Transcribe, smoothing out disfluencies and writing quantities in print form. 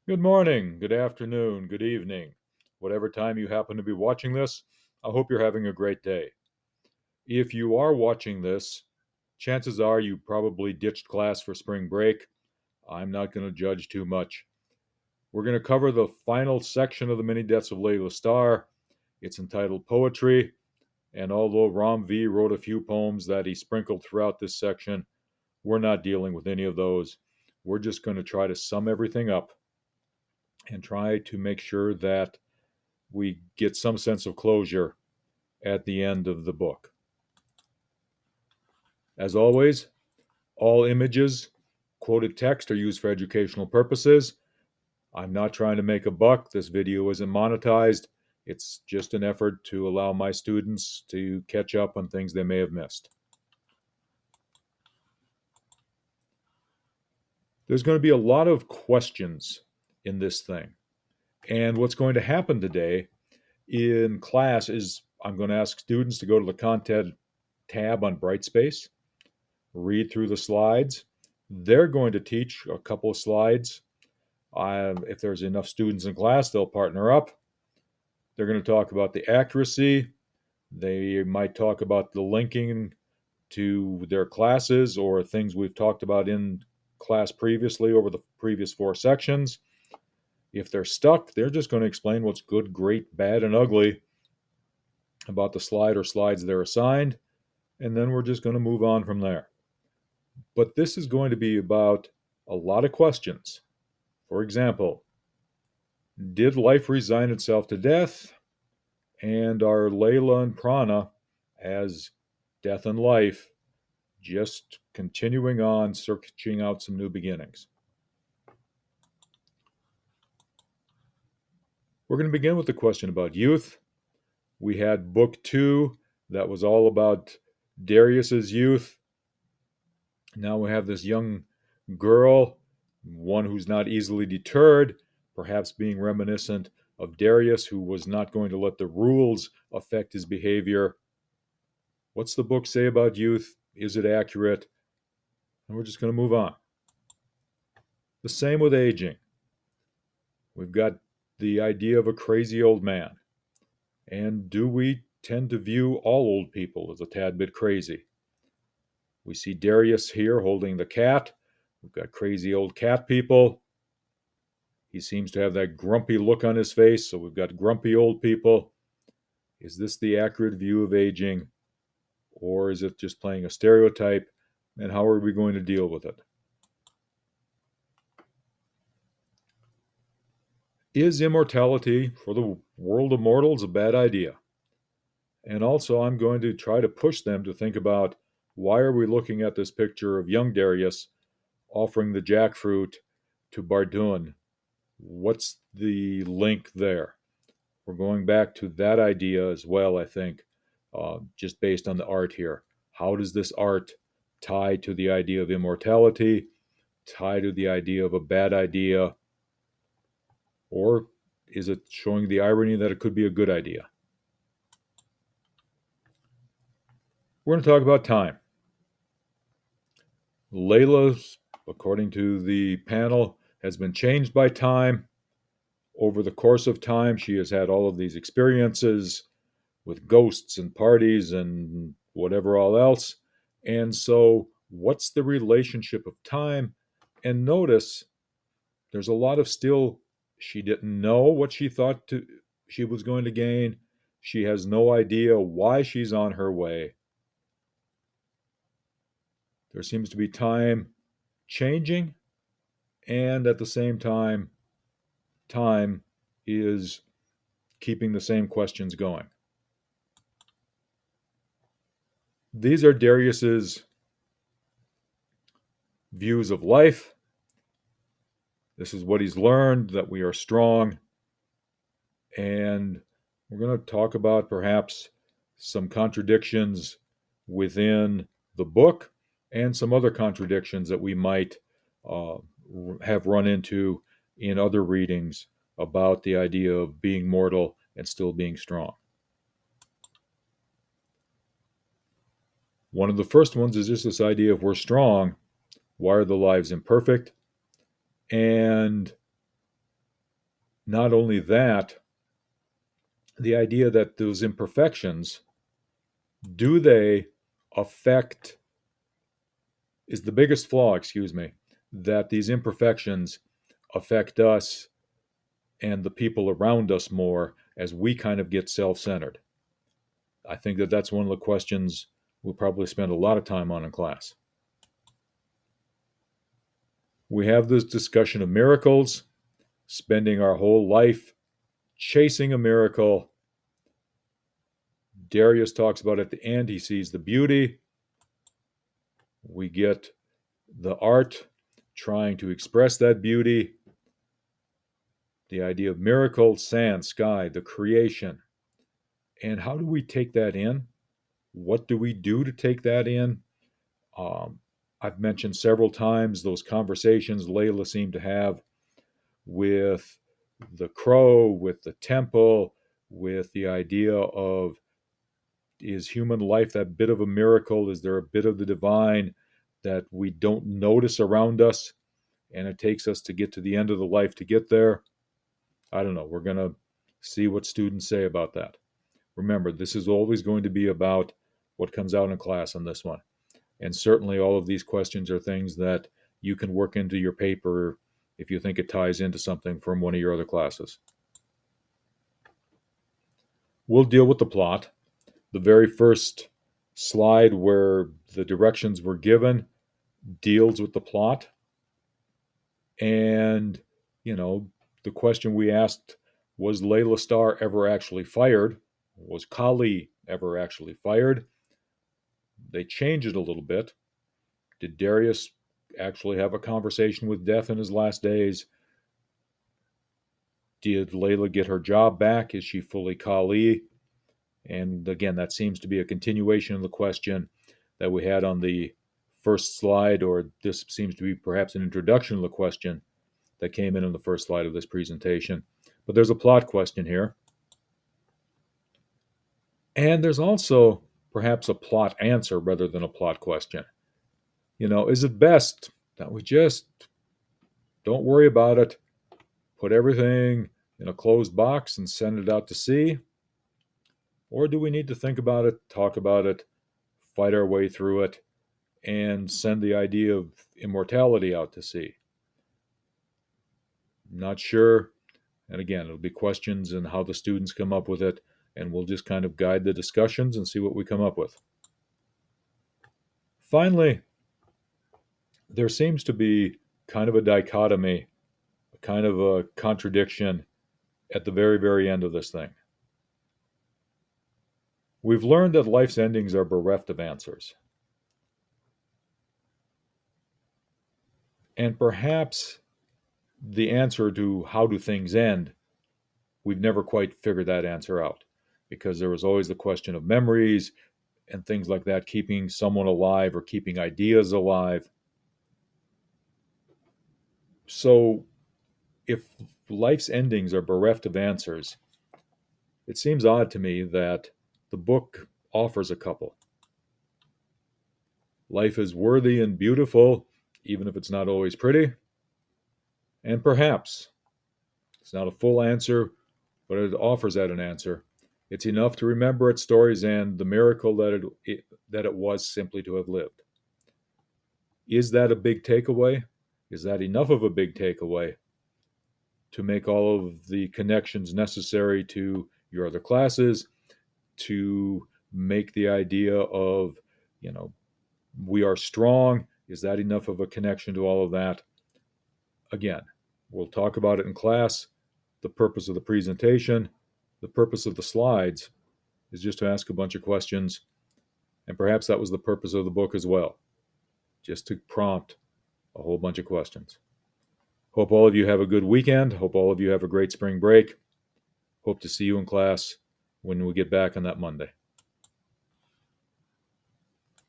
Good morning, good afternoon, good evening. Whatever time you happen to be watching this, I hope you're having a great day. If you are watching this, chances are you probably ditched class for spring break. I'm not going to judge too much. We're going to cover the final section of the mini deaths of Laila Starr. It's entitled Poetry, and although Ram V wrote a few poems that he sprinkled throughout this section, we're not dealing with any of those. We're just going to try to sum everything up and try to make sure that we get some sense of closure at the end of the book. As always, all images, quoted text are used for educational purposes. I'm not trying to make a buck. This video isn't monetized. It's just an effort to allow my students to catch up on things they may have missed. There's going to be a lot of questions in this thing. And what's going to happen today in class is I'm going to ask students to go to the content tab on Brightspace, read through the slides. They're going to teach a couple of slides. If there's enough students in class, they'll partner up. They're going to talk about the accuracy. They might talk about the linking to their classes or things we've talked about in class previously over the previous 4 sections. If they're stuck, they're just going to explain what's good, great, bad, and ugly about the slide or slides they're assigned, and then we're just going to move on from there. But this is going to be about a lot of questions. For example, did life resign itself to death? And are Laila and Prana, as death and life, just continuing on, searching out some new beginnings? We're going to begin with the question about youth. We had book 2 that was all about Darius's youth. Now we have this young girl, one who's not easily deterred, perhaps being reminiscent of Darius, who was not going to let the rules affect his behavior. What's the book say about youth? Is it accurate? And we're just going to move on. The same with aging. We've got the idea of a crazy old man. And do we tend to view all old people as a tad bit crazy? We see Darius here holding the cat. We've got crazy old cat people. He seems to have that grumpy look on his face, so we've got grumpy old people. Is this the accurate view of aging, or is it just playing a stereotype, and how are we going to deal with it? Is immortality for the world of mortals a bad idea? And also, I'm going to try to push them to think about, why are we looking at this picture of young Darius offering the jackfruit to Bardun? What's the link there? We're going back to that idea as well, I think, just based on the art here. How does this art tie to the idea of immortality, tie to the idea of a bad idea, or is it showing the irony that it could be a good idea? We're going to talk about time. Laila, according to the panel, has been changed by time. Over the course of time, she has had all of these experiences with ghosts and parties and whatever all else. And so, what's the relationship of time? And notice there's a lot of still, she didn't know what she was going to gain. She has no idea why she's on her way. There seems to be time changing, and at the same time, time is keeping the same questions going. These are Darius's views of life. This is what he's learned, that we are strong. And we're going to talk about perhaps some contradictions within the book and some other contradictions that we might uh, have run into in other readings about the idea of being mortal and still being strong. One of the first ones is just this idea of we're strong. Why are the lives imperfect? And Not only that, the idea that those imperfections, do they affect, is the biggest flaw, excuse me, that these imperfections affect us and the people around us more as we kind of get self centered. I think that that's one of the questions we'll probably spend a lot of time on in class. We have this discussion of miracles, spending our whole life chasing a miracle. Darius talks about at the end, he sees the beauty. We get the art trying to express that beauty. The idea of miracle, sand, sky, the creation. And how do we take that in? What do we do to take that in? Um, I've mentioned several times those conversations Laila seemed to have with the crow, with the temple, with the idea of, is human life that bit of a miracle? Is there a bit of the divine that we don't notice around us? And it takes us to get to the end of the life to get there. I don't know. We're going to see what students say about that. Remember, this is always going to be about what comes out in class on this one. And certainly all of these questions are things that you can work into your paper if you think it ties into something from one of your other classes. We'll deal with the plot. The very first slide where the directions were given deals with the plot. And, the question we asked, was Laila Starr ever actually fired? Was Kali ever actually fired? They changed it a little bit. Did Darius actually have a conversation with Death in his last days? Did Laila get her job back? Is she fully Kali? And again, that seems to be a continuation of the question that we had on the first slide, or this seems to be perhaps an introduction to the question that came in on the first slide of this presentation. But there's a plot question here. And there's also perhaps a plot answer rather than a plot question. Is it best that we just don't worry about it, put everything in a closed box and send it out to sea? Or do we need to think about it, talk about it, fight our way through it, and send the idea of immortality out to sea? Not sure. And again, it'll be questions and how the students come up with it, and we'll just kind of guide the discussions and see what we come up with. Finally, there seems to be kind of a dichotomy, kind of a contradiction at the very, very end of this thing. We've learned that life's endings are bereft of answers. And perhaps the answer to how do things end, we've never quite figured that answer out, because there was always the question of memories and things like that, keeping someone alive or keeping ideas alive. So if life's endings are bereft of answers, it seems odd to me that the book offers a couple. Life is worthy and beautiful, even if it's not always pretty. And perhaps it's not a full answer, but it offers that an answer. It's enough to remember its stories and the miracle that it was simply to have lived. Is that a big takeaway? Is that enough of a big takeaway to make all of the connections necessary to your other classes, to make the idea of, we are strong? Is that enough of a connection to all of that? Again, we'll talk about it in class. The purpose of the presentation, the purpose of the slides is just to ask a bunch of questions. And perhaps that was the purpose of the book as well, just to prompt a whole bunch of questions. Hope all of you have a good weekend. Hope all of you have a great spring break. Hope to see you in class when we get back on that Monday.